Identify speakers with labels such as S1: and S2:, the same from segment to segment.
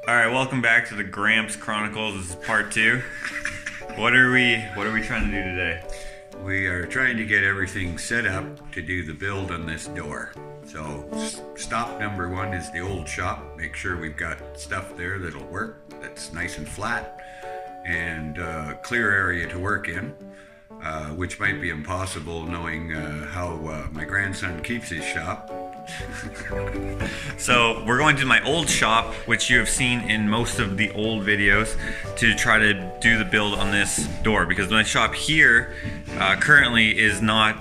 S1: Alright, welcome back to the Gramps Chronicles. This is part 2. What are we trying to do today?
S2: We are trying to get everything set up to do the build on this door. So stop number 1 is the old shop. Make sure we've got stuff there that'll work, that's nice and flat, and clear area to work in, which might be impossible knowing how my grandson keeps his shop.
S1: So we're going to my old shop, which you have seen in most of the old videos, to try to do the build on this door, because my shop here currently is not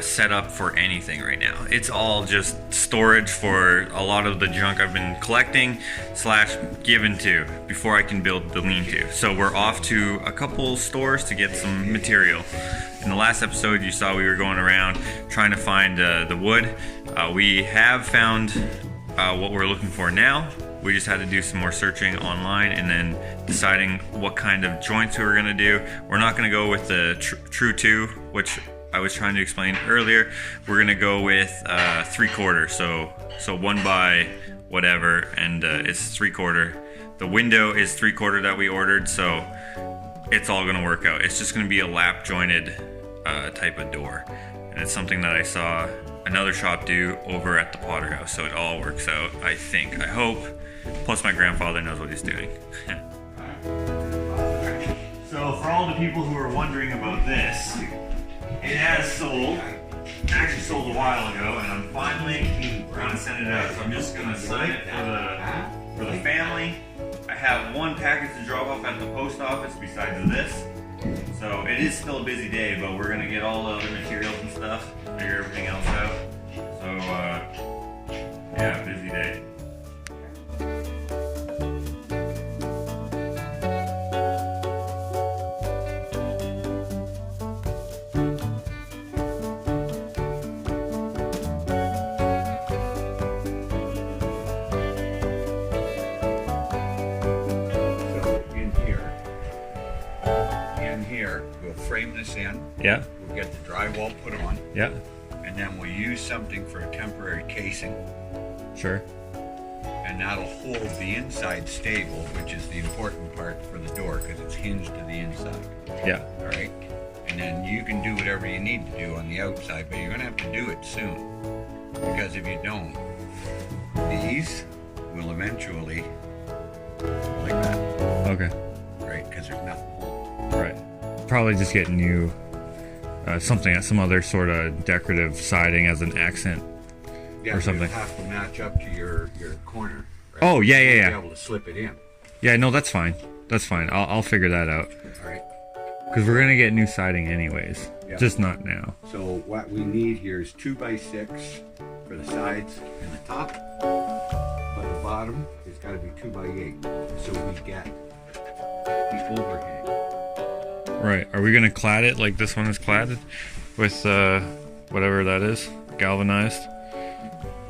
S1: set up for anything right now. It's all just storage for a lot of the junk I've been collecting / given to before I can build the lean-to. So we're off to a couple stores to get some material. In the last episode you saw we were going around trying to find the wood. We have found what we're looking for now. We just had to do some more searching online and then deciding what kind of joints we were going to do. We're not going to go with the true 2, which I was trying to explain earlier. We're going to go with 3/4, so 1 by whatever, and it's 3/4. The window is 3/4 that we ordered, so it's all going to work out. It's just going to be a lap jointed type of door, and it's something that I saw another shop do over at the Potter House, so it all works out, I think, I hope. Plus my grandfather knows what he's doing. So for all the people who are wondering about this, it has sold. Actually sold a while ago, and I'm finally going to send it out. So I'm just going to sign it for the family. I have 1 package to drop off at the post office besides this. So it is still a busy day, but we're going to get all the other materials and stuff, figure everything else out. So yeah, busy day.
S2: We'll frame this in.
S1: Yeah.
S2: We'll get the drywall put on.
S1: Yeah.
S2: And then we'll use something for a temporary casing.
S1: Sure.
S2: And that'll hold the inside stable, which is the important part for the door because it's hinged to the inside.
S1: Yeah.
S2: All right. And then you can do whatever you need to do on the outside, but you're going to have to do it soon. Because if you don't, these will eventually, like that.
S1: Okay.
S2: Right? Because there's nothing.
S1: Right. Probably just get new some other sort of decorative siding as an accent, or something.
S2: You have to match up to your corner. Right?
S1: Oh yeah.
S2: Be able to slip it in.
S1: Yeah, no, that's fine. That's fine. I'll figure that out.
S2: All right.
S1: Because we're gonna get new siding anyways.
S2: Yep.
S1: Just not now.
S2: So what we need here is 2x6 for the sides and the top, but the bottom has got to be 2x8, so we get the overhang.
S1: Right. Are we gonna clad it like this one is cladded with whatever that is, galvanized?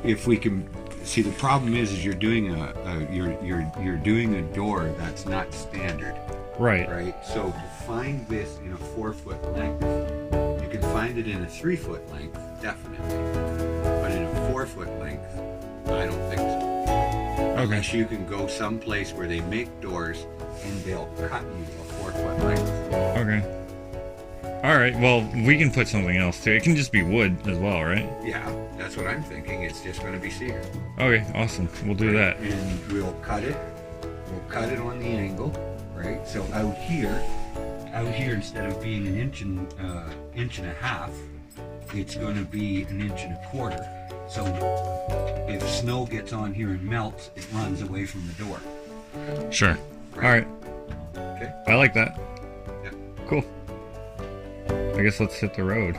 S2: If we can see, the problem is you're doing you're doing a door that's not standard.
S1: Right.
S2: Right. So to find this in a 4-foot length, you can find it in a 3-foot length, definitely, but in a 4-foot length, I don't think so.
S1: Okay.
S2: Unless you can go someplace where they make doors and they'll cut you a 4-foot length.
S1: Okay. All right. Well, we can put something else too. It can just be wood as well, right?
S2: Yeah, that's what I'm thinking. It's just going to be cedar.
S1: Okay. Awesome. We'll do that.
S2: And we'll cut it. We'll cut it on the angle, right? So out here instead of being an inch and a half, it's going to be 1.25 inches. So if snow gets on here and melts, it runs away from the door.
S1: Sure.
S2: Right.
S1: All right.
S2: Okay.
S1: I like that.
S2: Yeah.
S1: Cool. I guess let's hit the road.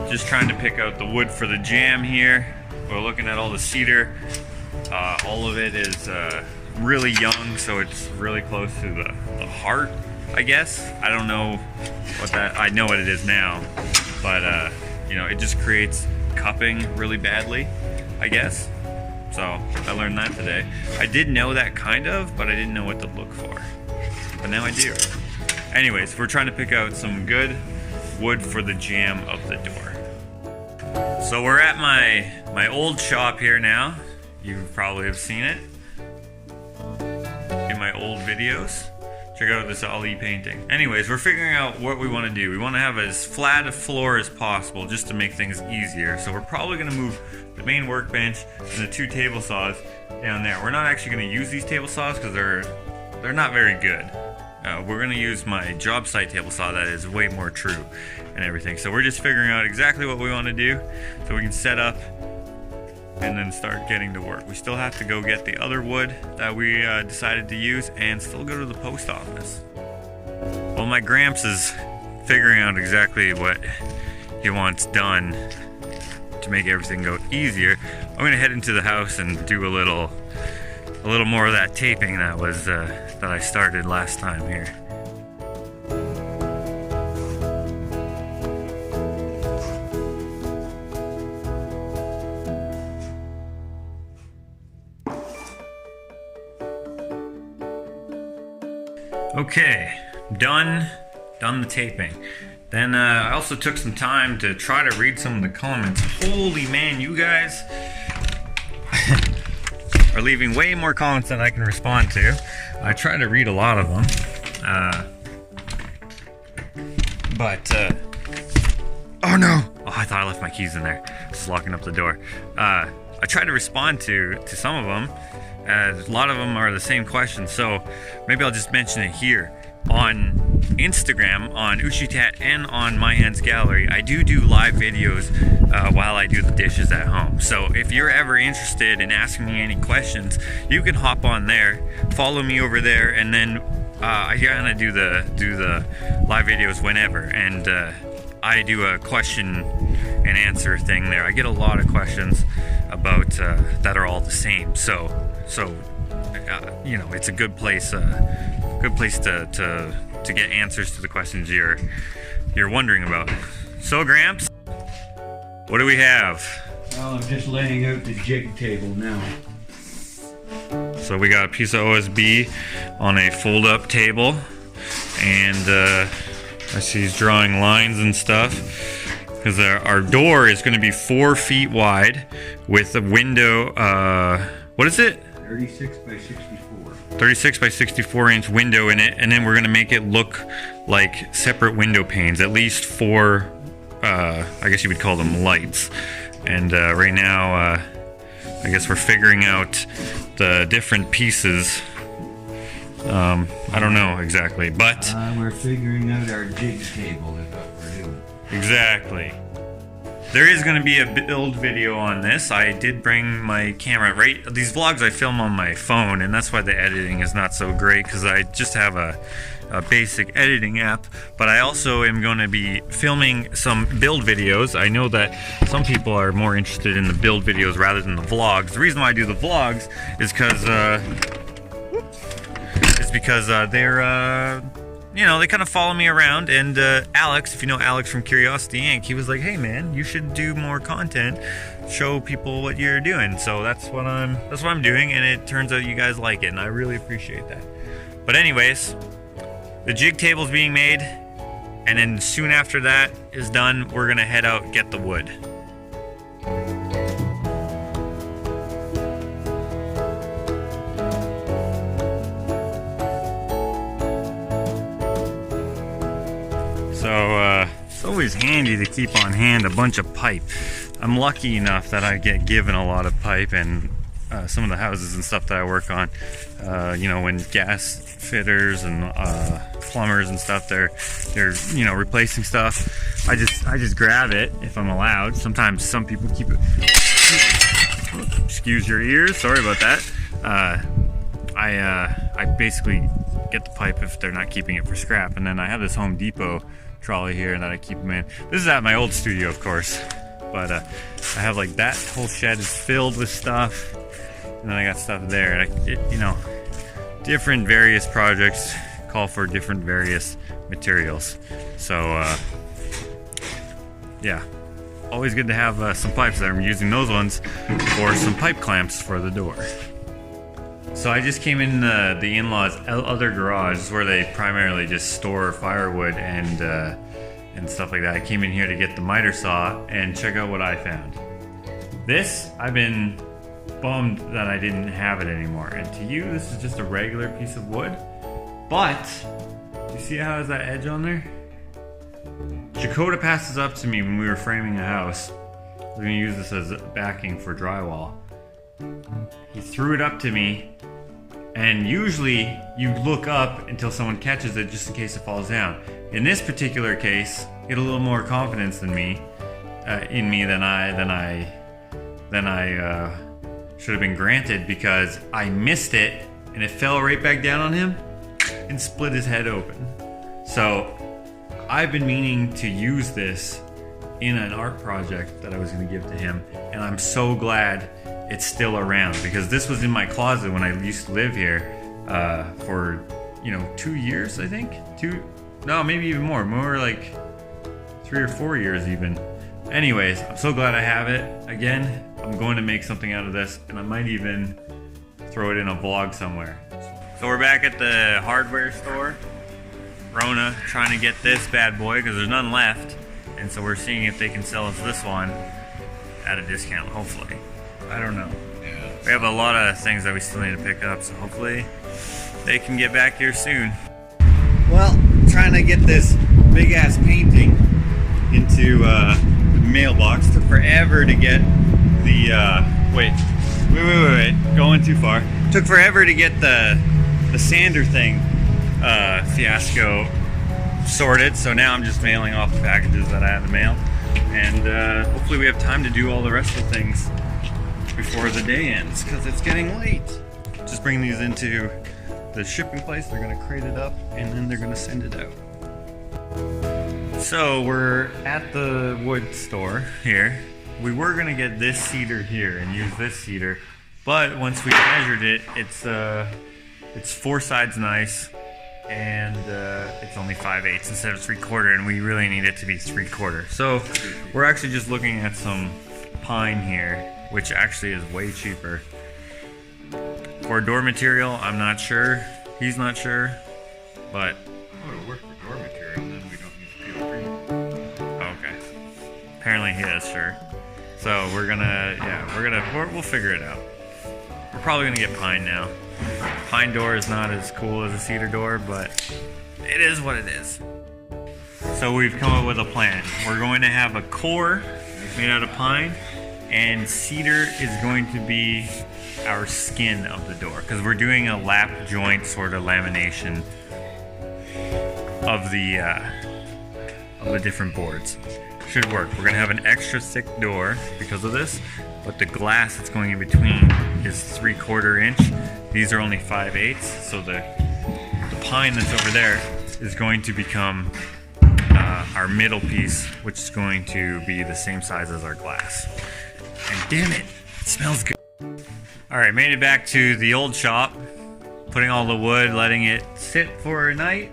S1: Just trying to pick out the wood for the jam here. We're looking at all the cedar. All of it is really young, so it's really close to the heart, I guess. I don't know what that, I know what it is now, but you know, it just creates cupping really badly, I guess. So I learned that today. I did know that kind of, but I didn't know what to look for. But now I do. Anyways, we're trying to pick out some good wood for the jamb of the door. So we're at my old shop here now. You probably have seen it. old videos, check out this Ali painting. Anyways, we're figuring out what we want to do. We want to have as flat a floor as possible just to make things easier. So we're probably going to move the main workbench and the 2 table saws down there. We're not actually going to use these table saws because they're not very good. We're going to use my job site table saw that is way more true and everything. So we're just figuring out exactly what we want to do so we can set up and then start getting to work. We still have to go get the other wood that we decided to use and still go to the post office. Well, my Gramps is figuring out exactly what he wants done to make everything go easier. I'm gonna head into the house and do a little more of that taping that was that I started last time here. Okay, done the taping. Then I also took some time to try to read some of the comments. Holy man, you guys are leaving way more comments than I can respond to. I try to read a lot of them. Oh no! Oh, I thought I left my keys in there. Just locking up the door. I tried to respond to some of them. A lot of them are the same question, so maybe I'll just mention it here. On Instagram, on Ushitat, and on My Hands Gallery, I do live videos while I do the dishes at home. So if you're ever interested in asking me any questions, you can hop on there, follow me over there, and then I kind of do the live videos whenever. And I do a question and answer thing there. I get a lot of questions about that are all the same. So you know, it's a good place to get answers to the questions you're wondering about. So Gramps, what do we have?
S2: Well, I'm just laying out the jig table now.
S1: So we got a piece of OSB on a fold-up table, and I see he's drawing lines and stuff. Because our door is going to be 4 feet wide with a window. What is it?
S2: 36 by 64.
S1: 36 by 64 inch window in it, and then we're going to make it look like separate window panes, at least 4, I guess you would call them lights. And right now, I guess we're figuring out the different pieces. I don't know exactly, but
S2: we're figuring out our jig table is what we're doing.
S1: Exactly. There is going to be a build video on this. I did bring my camera. Right, these vlogs I film on my phone, and that's why the editing is not so great, because I just have a basic editing app. But I also am going to be filming some build videos. I know that some people are more interested in the build videos rather than the vlogs. The reason why I do the vlogs is because they're you know, they kind of follow me around, and Alex, if you know Alex from Curiosity Inc., he was like, hey man, you should do more content, show people what you're doing. So that's what I'm doing, and it turns out you guys like it, and I really appreciate that. But anyways, the jig table's being made, and then soon after that is done, we're gonna head out and get the wood. So it's always handy to keep on hand a bunch of pipe. I'm lucky enough that I get given a lot of pipe, and some of the houses and stuff that I work on, you know, when gas fitters and plumbers and stuff, they're you know, replacing stuff, I just grab it if I'm allowed. Sometimes some people keep it. Excuse your ears, sorry about that. I basically get the pipe if they're not keeping it for scrap, and then I have this Home Depot trolley here that I keep them in. This is at my old studio, of course, but I have like that whole shed is filled with stuff, and then I got stuff there. And you know, different various projects call for different various materials. So yeah, always good to have some pipes there. I'm using those ones for some pipe clamps for the door. So I just came in the in-laws' other garage where they primarily just store firewood and stuff like that. I came in here to get the miter saw and check out what I found. This I've been bummed that I didn't have it anymore. And to you, this is just a regular piece of wood. But, you see how it has that edge on there? Dakota passed this up to me when we were framing a house. We're gonna use this as backing for drywall. He threw it up to me, and usually you look up until someone catches it just in case it falls down. In this particular case, he had a little more confidence than me, in me than I should have been granted, because I missed it and it fell right back down on him and split his head open. So I've been meaning to use this in an art project that I was going to give to him, and I'm so glad it's still around, because this was in my closet when I used to live here for 2 years, I think. Maybe even more like 3 or 4 years even. Anyways, I'm so glad I have it. Again, I'm going to make something out of this, and I might even throw it in a vlog somewhere. So we're back at the hardware store. Rona trying to get this bad boy because there's none left, and so we're seeing if they can sell us this one at a discount, hopefully. I don't know. Yeah. We have a lot of things that we still need to pick up, so hopefully they can get back here soon. Well, trying to get this big ass painting into the mailbox. Took forever to get the wait, going too far. Took forever to get the sander thing fiasco sorted, so now I'm just mailing off the packages that I had to mail, and hopefully we have time to do all the rest of the things before the day ends, because it's getting late. Just bring these into the shipping place, they're gonna crate it up, and then they're gonna send it out. So we're at the wood store here. We were gonna get this cedar here and use this cedar, but once we measured it, it's 4 sides nice, and it's only 5/8 instead of 3/4, and we really need it to be 3/4. So we're actually just looking at some pine here, which actually is way cheaper. For door material, I'm not sure. He's not sure, but
S2: it'll work for door material, then we don't use PL3.
S1: Okay. Apparently he is sure. So we'll figure it out. We're probably gonna get pine now. Pine door is not as cool as a cedar door, but it is what it is. So we've come up with a plan. We're going to have a core made out of pine, and cedar is going to be our skin of the door, because we're doing a lap joint sort of lamination of the different boards. Should work. We're gonna have an extra thick door because of this, but the glass that's going in between is 3/4 inch. These are only 5/8, so the pine that's over there is going to become our middle piece, which is going to be the same size as our glass. And damn it, it smells good. Alright, made it back to the old shop, putting all the wood, letting it sit for a night.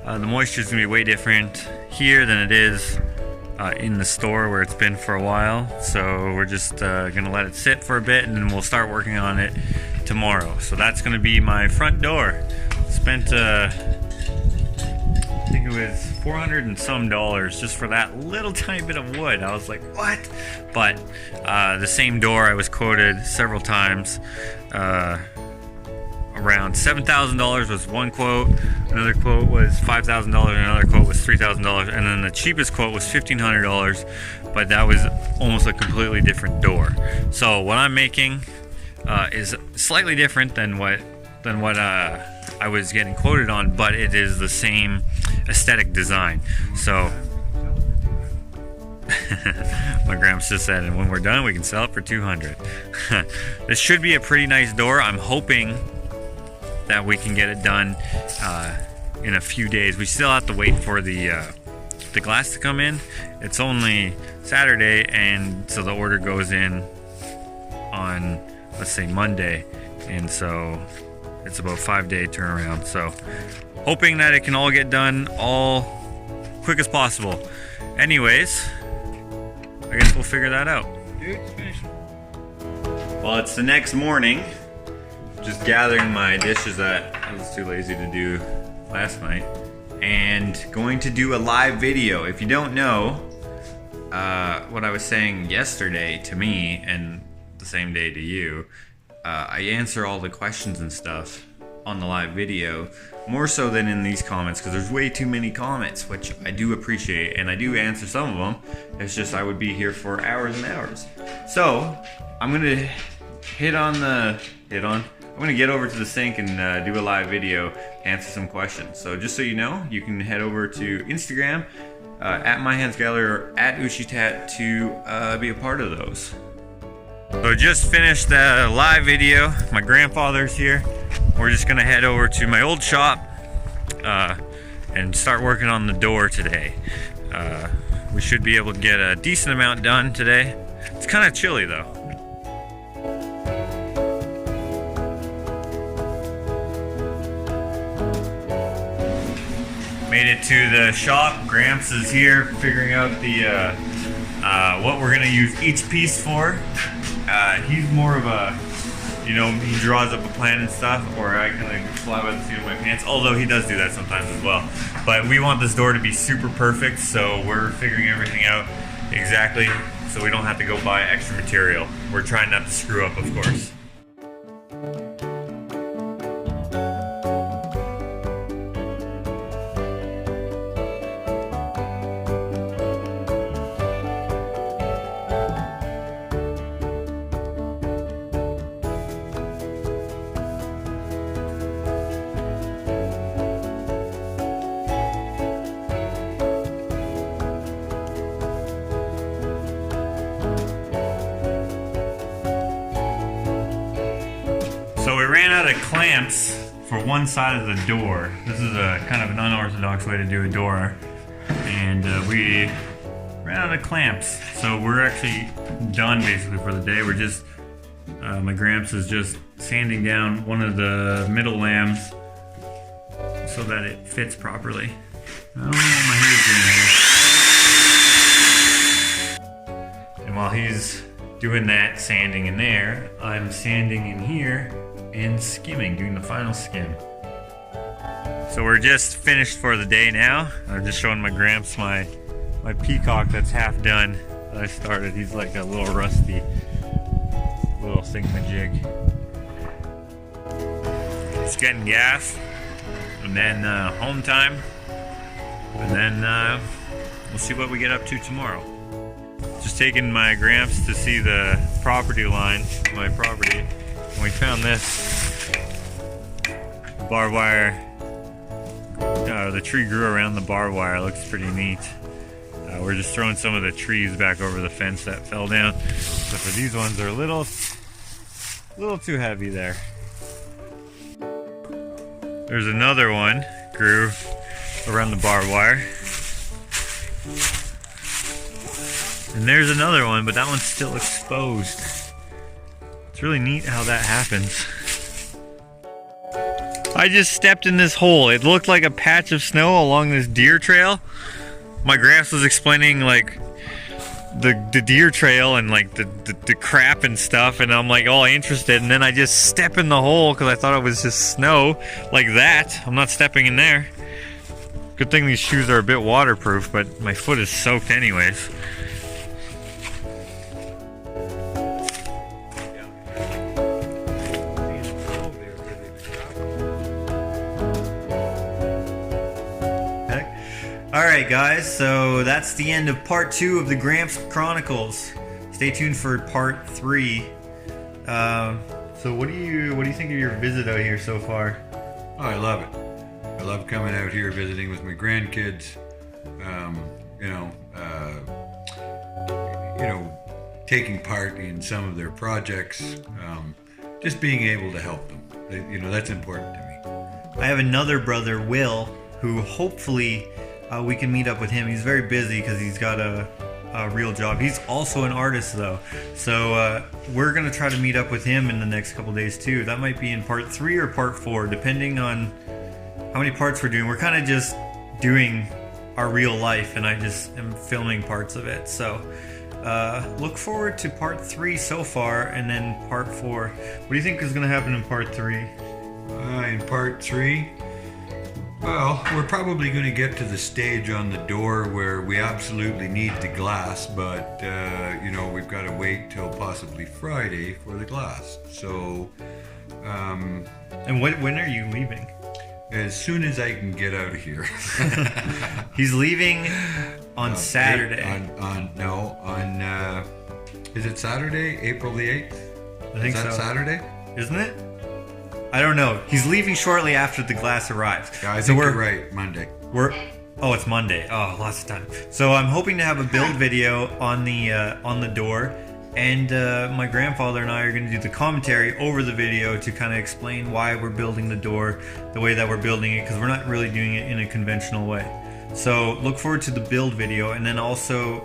S1: The moisture is going to be way different here than it is in the store where it's been for a while. So we're just going to let it sit for a bit, and then we'll start working on it tomorrow. So that's going to be my front door. Spent I think it was $400 and some just for that little tiny bit of wood. I was like, what? But the same door I was quoted several times. Around $7,000 was one quote, another quote was $5,000, another quote was $3,000, and then the cheapest quote was $1,500, but that was almost a completely different door. So what I'm making is slightly different than what I was getting quoted on, but it is the same aesthetic design. So my Gramps just said, and when we're done we can sell it for $200. This should be a pretty nice door. I'm hoping that we can get it done in a few days. We still have to wait for the glass to come in. It's only Saturday, and so the order goes in on, let's say, Monday, and so it's about 5-day turnaround. So hoping that it can all get done all quick as possible. Anyways, I guess we'll figure that out.
S2: Dude, it's finished.
S1: Well, it's the next morning. Just gathering my dishes that I was too lazy to do last night, and going to do a live video. If you don't know what I was saying yesterday to me and the same day to you. I answer all the questions and stuff on the live video, more so than in these comments, because there's way too many comments, which I do appreciate, and I do answer some of them. It's just I would be here for hours and hours. So I'm gonna I'm gonna get over to the sink and do a live video, answer some questions. So just so you know, you can head over to Instagram at myhandsgallery or at Ushitat to be a part of those. So just finished the live video. My grandfather's here. We're just gonna head over to my old shop and start working on the door today. We should be able to get a decent amount done today. It's kind of chilly though. Made it to the shop. Gramps is here figuring out the what we're gonna use each piece for. He's more of a, you know, he draws up a plan and stuff, or I kind of fly by the seat of my pants, although he does do that sometimes as well. But we want this door to be super perfect, so we're figuring everything out exactly so we don't have to go buy extra material. We're trying not to screw up, of course. So we ran out of clamps for one side of the door. This is a kind of an unorthodox way to do a door. And we ran out of clamps. So we're actually done basically for the day. We're just, my Gramps is just sanding down one of the middle lambs so that it fits properly. I don't know what my hair's doing here. And while he's doing that sanding in there, I'm sanding in here and skimming, doing the final skim. So we're just finished for the day now. I'm just showing my Gramps my peacock that's half done that I started. He's like a little rusty little thingamajig. Just getting gas, and then home time, and then we'll see what we get up to tomorrow. Just taking my Gramps to see the property line, my property, and we found this barbed wire. The tree grew around the barbed wire. It looks pretty neat. We're just throwing some of the trees back over the fence that fell down. So for these ones, they're a little too heavy there. There's another one grew around the barbed wire. And there's another one, but that one's still exposed. It's really neat how that happens. I just stepped in this hole. It looked like a patch of snow along this deer trail. My Gramps was explaining like the deer trail and like the crap and stuff, and I'm like all interested, and then I just step in the hole because I thought it was just snow like that. I'm not stepping in there. Good thing these shoes are a bit waterproof, but my foot is soaked anyways. Alright guys, so that's the end of part 2 of the Gramps Chronicles. Stay tuned for part 3. So what do you think of your visit out here so far?
S2: Oh, I love it. I love coming out here, visiting with my grandkids. Taking part in some of their projects. Just being able to help them. That's important to me.
S1: I have another brother, Will, who hopefully we can meet up with him. He's very busy because he's got a real job. He's also an artist though. So we're going to try to meet up with him in the next couple days too. That might be in part 3 or part 4, depending on how many parts we're doing. We're kind of just doing our real life, and I just am filming parts of it. So look forward to part 3 so far, and then part 4. What do you think is going to happen in part 3?
S2: In part 3, Well, we're probably going to get to the stage on the door where we absolutely need the glass, but we've got to wait till possibly Friday for the glass. So,
S1: And when are you leaving?
S2: as soon as I can get out of here.
S1: He's leaving on Saturday.
S2: Is it Saturday, April the 8th?
S1: I think
S2: is that
S1: so.
S2: Saturday?
S1: Isn't it? I don't know. He's leaving shortly after the glass arrives.
S2: Yeah, I think you're right. Monday.
S1: It's Monday. Oh, lots of time. So I'm hoping to have a build video on the door, and my grandfather and I are going to do the commentary over the video to kind of explain why we're building the door the way that we're building it, because we're not really doing it in a conventional way. So look forward to the build video, and then also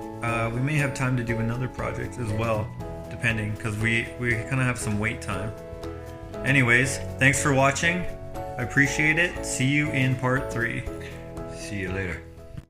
S1: we may have time to do another project as well, depending, because we kind of have some wait time. Anyways, thanks for watching. I appreciate it. See you in part 3.
S2: See you later.